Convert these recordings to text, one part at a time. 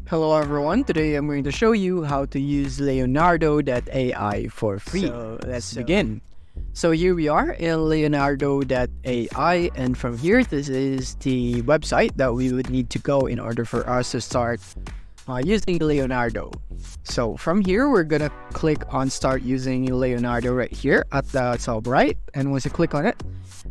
Hello everyone, today I'm going to show you how to use Leonardo AI for free. So let's begin. So here we are in Leonardo AI, and from here this is the website that we would need to go in order for us to start using Leonardo. So from here we're gonna click on start using Leonardo right here at the top right, and once you click on it,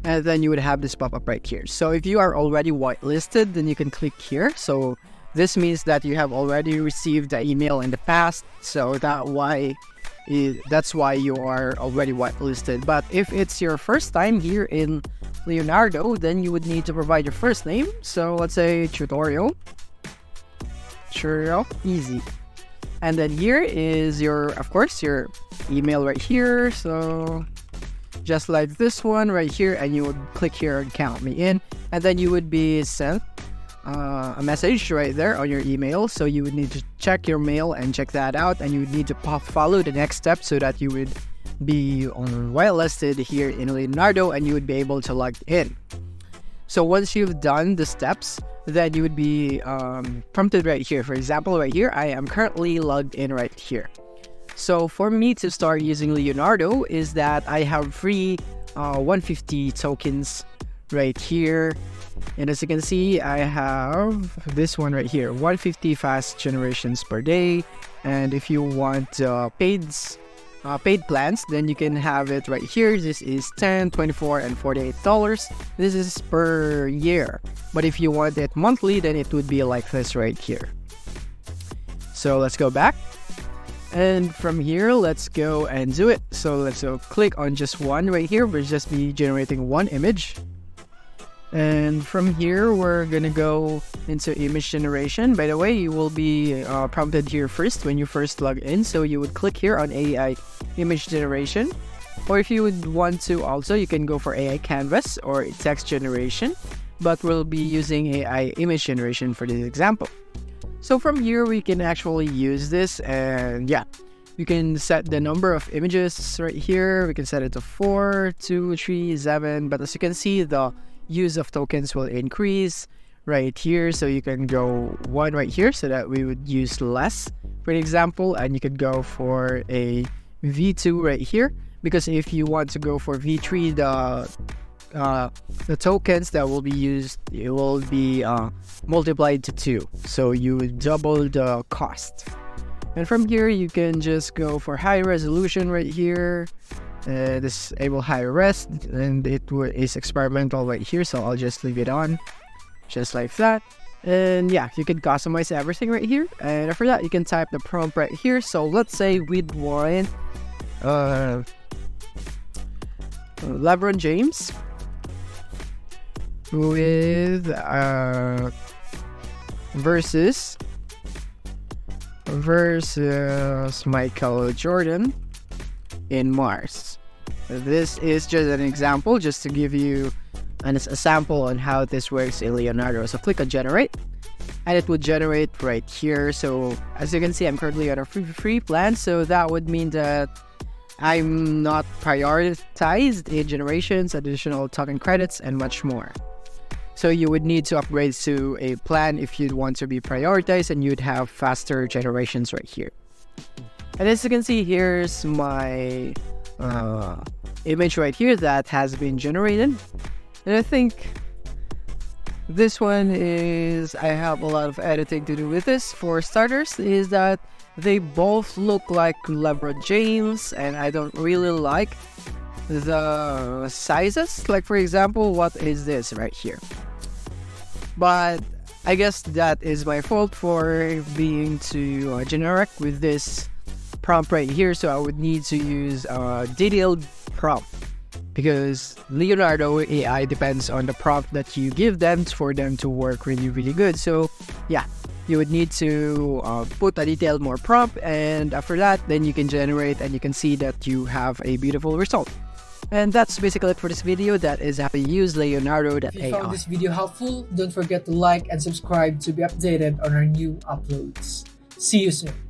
and then you would have this pop up right here. So if you are already whitelisted, then you can click here. So this means that you have already received the email in the past, so that's why you are already whitelisted. But if it's your first time here in Leonardo, then you would need to provide your first name. So let's say tutorial, easy. And then here is of course, your email right here. So just like this one right here, and you would click here and count me in, and then you would be sent a message right there on your email. So you would need to check your mail and check that out, and you would need to follow the next step so that you would be whitelisted here in Leonardo and you would be able to log in. So once you've done the steps, then you would be prompted right here. For example, right here, I am currently logged in right here. So for me to start using Leonardo is that I have free 150 tokens right here. And as you can see, I have this one right here, 150 fast generations per day. And if you want paid plans, then you can have it right here. This is $10, $24, and $48. This is per year. But if you want it monthly, then it would be like this right here. So let's go back. And from here, let's go and do it. So let's go click on just one right here. We'll just be generating one image. And from here, we're gonna go into image generation. By the way, you will be prompted here first when you first log in. So you would click here on AI image generation. Or if you would want to also, you can go for AI canvas or text generation. But we'll be using AI image generation for this example. So from here, we can actually use this, and yeah, you can set the number of images right here. We can set it to 4, 2, 3, 7. But as you can see, the use of tokens will increase right here. So you can go 1 right here so that we would use less, for example, and you could go for a V2 right here, because if you want to go for V3, the tokens that will be used, it will be multiplied to 2, so you would double the cost. And from here you can just go for high resolution right here, disable high res, and it is experimental right here, so I'll just leave it on just like that. And yeah, you can customize everything right here, and after that you can type the prompt right here. So let's say we'd want LeBron James with versus Michael Jordan in Mars. This is just an example, just to give you a sample on how this works in Leonardo. So click on generate, and it would generate right here. So as you can see, I'm currently on a free plan, so that would mean that I'm not prioritized in generations, additional token credits, and much more. So you would need to upgrade to a plan if you'd want to be prioritized, and you'd have faster generations right here. And as you can see, here's my image right here that has been generated. And I think this one I have a lot of editing to do with this. For starters, is that they both look like LeBron James, and I don't really like the sizes. Like for example, what is this right here? But I guess that is my fault for being too generic with this prompt right here. So I would need to use a detailed prompt, because Leonardo AI depends on the prompt that you give them for them to work really, really good. So yeah, you would need to put a detailed more prompt, and after that, then you can generate, and you can see that you have a beautiful result. And that's basically it for this video. That is how to use Leonardo AI. If you found this video helpful, don't forget to like and subscribe to be updated on our new uploads. See you soon.